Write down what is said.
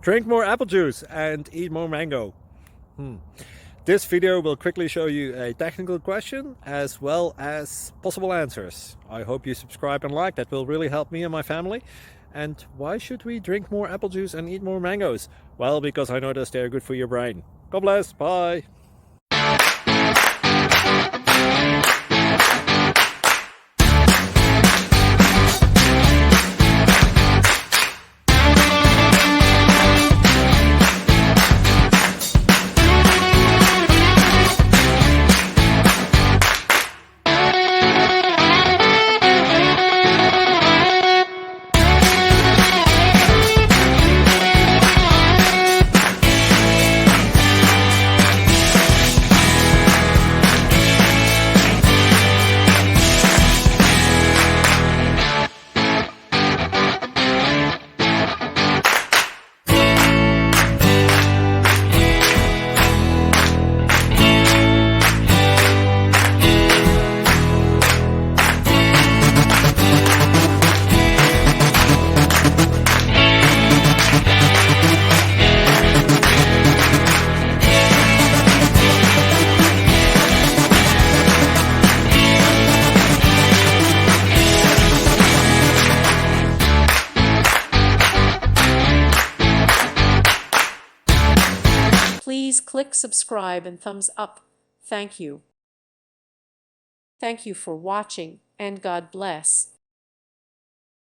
Drink more apple juice and eat more mango. This video will quickly show you a technical question as well as possible answers. I hope you subscribe and like, that will really help me and my family. And why should we drink more apple juice and eat more mangoes? Well, because I noticed they're good for your brain. God bless, bye! Please click subscribe and thumbs up. Thank you. Thank you for watching, and God bless.